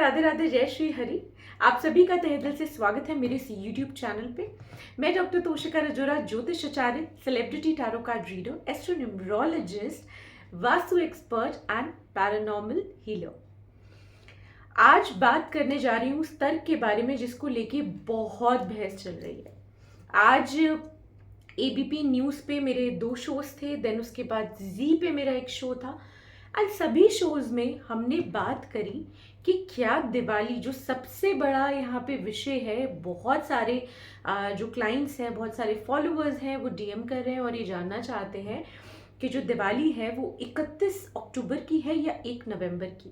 राधे राधे, जय श्री हरि। आप सभी का तहे दिल से स्वागत है मेरे इस यूट्यूब चैनल पे। मैं डॉक्टर तोशिका रजोरा, ज्योतिष आचार्य, celebrity tarot card reader, astronumerologist, vastu expert and paranormal healer. आज बात करने जा रही हूँ उस तर्क के बारे में जिसको लेके बहुत बहस चल रही है। आज एबीपी न्यूज़ पे मेरे 2 शोज थे, देन उसके बाद जी पे मेरा एक शो था एंड सभी शोज में हमने बात करी कि क्या दिवाली, जो सबसे बड़ा यहाँ पे विषय है, बहुत सारे जो क्लाइंट्स हैं, बहुत सारे फॉलोअर्स हैं, वो डीएम कर रहे हैं और ये जानना चाहते हैं कि जो दिवाली है वो 31 अक्टूबर की है या 1 नवंबर की।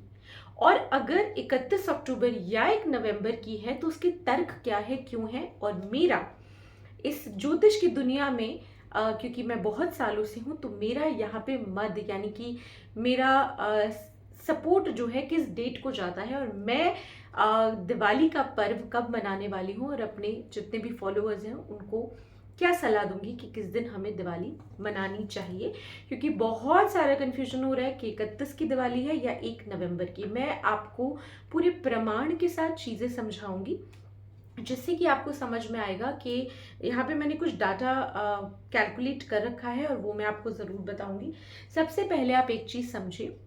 और अगर 31 अक्टूबर या 1 नवंबर की है तो उसके तर्क क्या है, क्यों है। और मेरा इस ज्योतिष की दुनिया में क्योंकि मैं बहुत सालों से हूँ, तो मेरा यहाँ पे मत यानी कि मेरा सपोर्ट जो है किस डेट को जाता है और मैं दिवाली का पर्व कब मनाने वाली हूँ और अपने जितने भी फॉलोअर्स हैं उनको क्या सलाह दूंगी कि किस दिन हमें दिवाली मनानी चाहिए। क्योंकि बहुत सारा कन्फ्यूजन हो रहा है कि 31 की दिवाली है या 1 नवंबर की। मैं आपको पूरे प्रमाण के साथ चीज़ें समझाऊंगी जिससे कि आपको समझ में आएगा कि यहाँ पे मैंने कुछ डाटा कैलकुलेट कर रखा है और वो मैं आपको ज़रूर बताऊंगी। सबसे पहले आप एक चीज़ समझिए,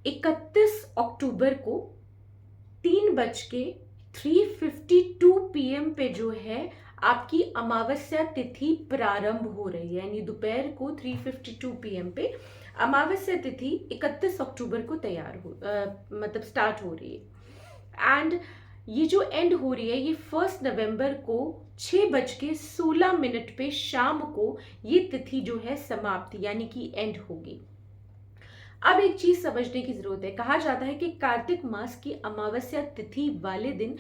31 अक्टूबर को 3:52 PM पे जो है आपकी अमावस्या तिथि प्रारंभ हो रही है, यानी दोपहर को 3:52 PM पे अमावस्या तिथि 31 अक्टूबर को मतलब स्टार्ट हो रही है। एंड ये जो एंड हो रही है ये 1 नवंबर को 6:16 पे शाम को ये तिथि जो है समाप्ति यानी कि एंड होगी। अब एक चीज समझने की जरूरत है। कहा जाता है कि कार्तिक मास की अमावस्या तिथि वाले दिन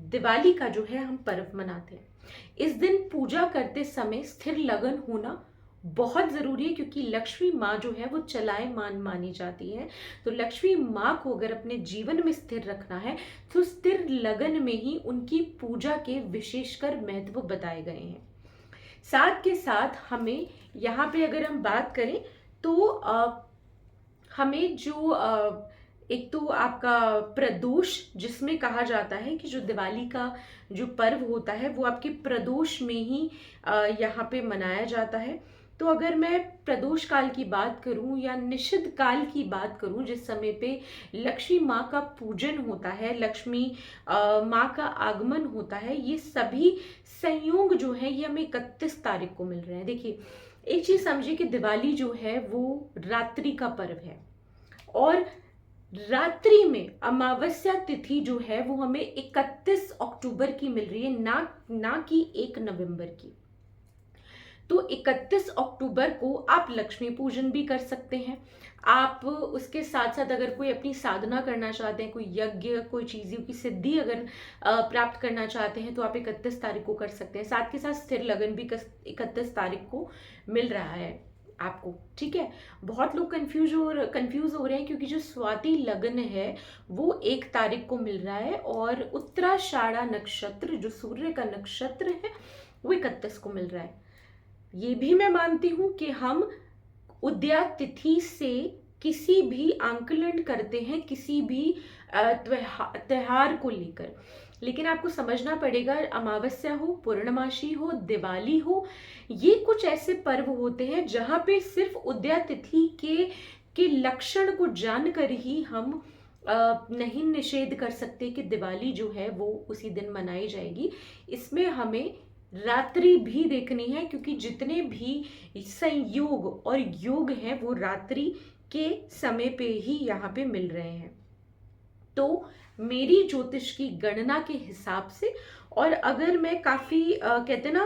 दिवाली का जो है हम पर्व मनाते हैं। इस दिन पूजा करते समय स्थिर लगन होना बहुत जरूरी है, क्योंकि लक्ष्मी माँ जो है वो चलायमान मानी जाती है। तो लक्ष्मी माँ को अगर अपने जीवन में स्थिर रखना है तो स्थिर लगन में ही उनकी पूजा के विशेषकर महत्व बताए गए हैं। साथ के साथ हमें यहाँ पे अगर हम बात करें तो हमें जो एक तो आपका प्रदोष, जिसमें कहा जाता है कि जो दिवाली का जो पर्व होता है वो आपके प्रदोष में ही यहाँ पे मनाया जाता है। तो अगर मैं प्रदोष काल की बात करूं या निषिद्ध काल की बात करूं, जिस समय पे लक्ष्मी माँ का पूजन होता है, लक्ष्मी माँ का आगमन होता है, ये सभी संयोग जो है ये हमें 31 तारीख को मिल रहे हैं। देखिए एक चीज समझिए कि दिवाली जो है वो रात्रि का पर्व है और रात्रि में अमावस्या तिथि जो है वो हमें 31 अक्टूबर की मिल रही है, ना कि 1 नवंबर की। तो 31 अक्टूबर को आप लक्ष्मी पूजन भी कर सकते हैं। आप उसके साथ साथ अगर कोई अपनी साधना करना चाहते हैं, कोई यज्ञ, कोई चीज़ों की सिद्धि अगर प्राप्त करना चाहते हैं तो आप 31 तारीख को कर सकते हैं। साथ के साथ स्थिर लगन भी 31 तारीख को मिल रहा है आपको, ठीक है। बहुत लोग कंफ्यूज हो रहे हैं क्योंकि जो स्वाति लगन है वो 1 तारीख को मिल रहा है और उत्तराषाढ़ा नक्षत्र जो सूर्य का नक्षत्र है वो 31 को मिल रहा है। ये भी मैं मानती हूं कि हम उदया तिथि से किसी भी आंकलन करते हैं किसी भी त्योहार को लेकर, लेकिन आपको समझना पड़ेगा अमावस्या हो, पूर्णमासी हो, दिवाली हो, ये कुछ ऐसे पर्व होते हैं जहां पे सिर्फ उदया तिथि के लक्षण को जानकर ही हम नहीं निषेध कर सकते कि दिवाली जो है वो उसी दिन मनाई जाएगी। इसमें हमें रात्रि भी देखनी है, क्योंकि जितने भी संयोग और योग हैं वो रात्रि के समय पे ही यहाँ पे मिल रहे हैं। तो मेरी ज्योतिष की गणना के हिसाब से, और अगर मैं काफी कहते ना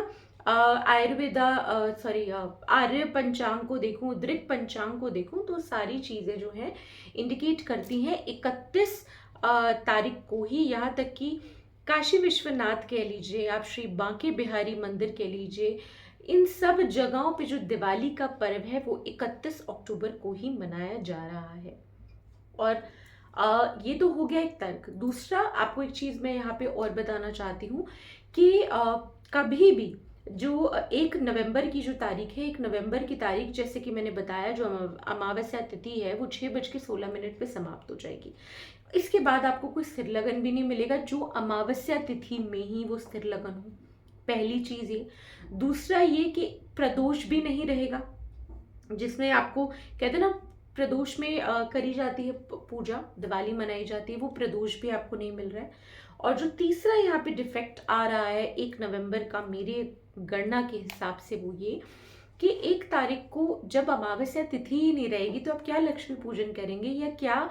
आर्य पंचांग को देखूं, दृक पंचांग को देखूं, तो सारी चीजें जो है इंडिकेट करती हैं 31 तारीख को ही। यहाँ तक कि काशी विश्वनाथ कह लीजिए, आप श्री बांके बिहारी मंदिर कह लीजिए, इन सब जगहों पे जो दिवाली का पर्व है वो 31 अक्टूबर को ही मनाया जा रहा है। और ये तो हो गया एक तर्क। दूसरा, आपको एक चीज मैं यहाँ पे और बताना चाहती हूँ कि कभी भी जो 1 नवंबर की जो तारीख है, 1 नवंबर की तारीख जैसे कि मैंने बताया जो अमावस्या तिथि है वो 6:16 पे समाप्त हो जाएगी। इसके बाद आपको कोई स्थिर लगन भी नहीं मिलेगा जो अमावस्या तिथि में ही वो स्थिर लगन हो। पहली चीज ये। दूसरा ये कि प्रदोष भी नहीं रहेगा, जिसमें आपको कहते हैं ना प्रदोष में करी जाती है पूजा, दिवाली मनाई जाती है, वो प्रदोष भी आपको नहीं मिल रहा है। और जो तीसरा यहाँ पे डिफेक्ट आ रहा है 1 नवंबर का मेरे गणना के हिसाब से, वो ये कि 1 तारीख को जब अमावस्या तिथि ही नहीं रहेगी तो आप क्या लक्ष्मी पूजन करेंगे या क्या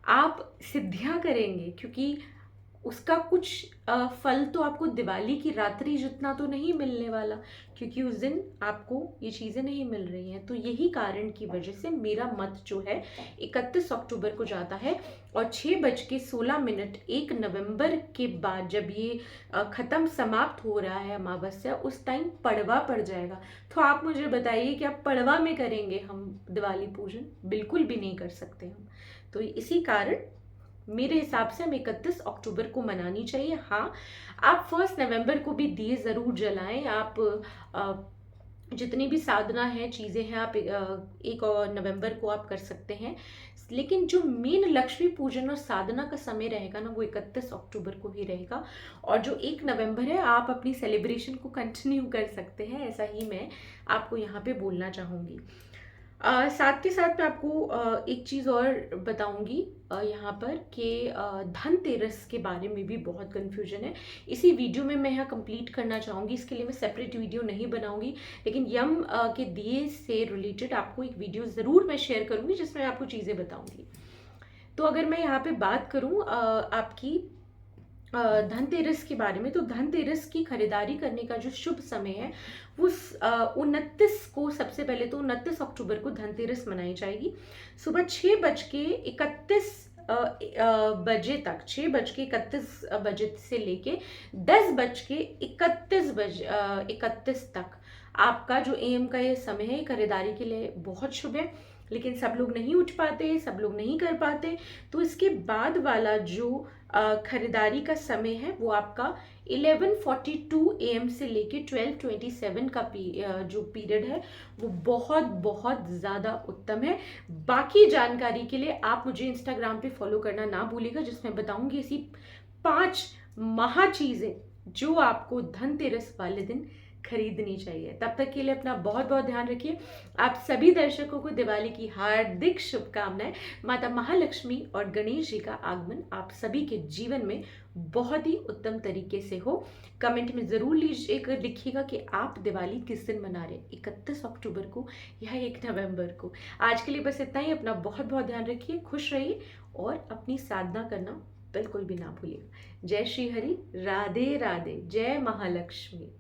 आप सिद्धियां करेंगे, क्योंकि उसका कुछ फल तो आपको दिवाली की रात्रि जितना तो नहीं मिलने वाला, क्योंकि उस दिन आपको ये चीज़ें नहीं मिल रही हैं। तो यही कारण की वजह से मेरा मत जो है 31 अक्टूबर को जाता है। और 6:16 1 नवंबर के बाद जब ये ख़त्म समाप्त हो रहा है अमावस्या, उस टाइम पड़वा पड़ जाएगा। तो आप मुझे बताइए कि आप पड़वा में करेंगे हम दिवाली पूजन? बिल्कुल भी नहीं कर सकते हम। तो इसी कारण मेरे हिसाब से हम 31 अक्टूबर को मनानी चाहिए। हाँ, आप 1 नवंबर को भी दिए ज़रूर जलाएं। आप जितनी भी साधना है, चीज़ें हैं, आप 1 नवंबर को आप कर सकते हैं। लेकिन जो मेन लक्ष्मी पूजन और साधना का समय रहेगा ना, वो 31 अक्टूबर को ही रहेगा। और जो 1 नवंबर है, आप अपनी सेलिब्रेशन को कंटिन्यू कर सकते हैं, ऐसा ही मैं आपको यहाँ पे बोलना चाहूँगी। साथ के साथ मैं आपको एक चीज़ और बताऊंगी यहाँ पर कि धनतेरस के बारे में भी बहुत कन्फ्यूजन है। इसी वीडियो में मैं यहाँ कंप्लीट करना चाहूँगी, इसके लिए मैं सेपरेट वीडियो नहीं बनाऊंगी, लेकिन यम के दिए से रिलेटेड आपको एक वीडियो ज़रूर मैं शेयर करूँगी जिसमें आपको चीज़ें बताऊँगी। तो अगर मैं यहाँ पे बात करूँ आपकी धनतेरस के बारे में, तो धनतेरस की खरीदारी करने का जो शुभ समय है वो 29 को, सबसे पहले तो 29 अक्टूबर को धनतेरस मनाई जाएगी। सुबह 6:31 बजे तक, 6:31 से लेके 10:31 तक आपका जो एम का ये समय है खरीदारी के लिए बहुत शुभ है। लेकिन सब लोग नहीं उठ पाते, सब लोग नहीं कर पाते, तो इसके बाद वाला जो खरीदारी का समय है वो आपका 11:42 AM से लेके 12:27 का जो पीरियड है वो बहुत बहुत ज़्यादा उत्तम है। बाकी जानकारी के लिए आप मुझे इंस्टाग्राम पे फॉलो करना ना भूलिएगा, जिसमें बताऊंगी ऐसी 5 महा चीज़ें जो आपको धनतेरस वाले दिन खरीदनी चाहिए। तब तक के लिए अपना बहुत बहुत ध्यान रखिए। आप सभी दर्शकों को दिवाली की हार्दिक शुभकामनाएं। माता महालक्ष्मी और गणेश जी का आगमन आप सभी के जीवन में बहुत ही उत्तम तरीके से हो। कमेंट में जरूर लिखिएगा कि आप दिवाली किस दिन मना रहे हैं, 31 अक्टूबर को या 1 नवंबर को। आज के लिए बस इतना ही। अपना बहुत बहुत ध्यान रखिए, खुश रहिए और अपनी साधना करना बिल्कुल भी ना भूलिएगा। जय श्री हरि, राधे राधे, जय महालक्ष्मी।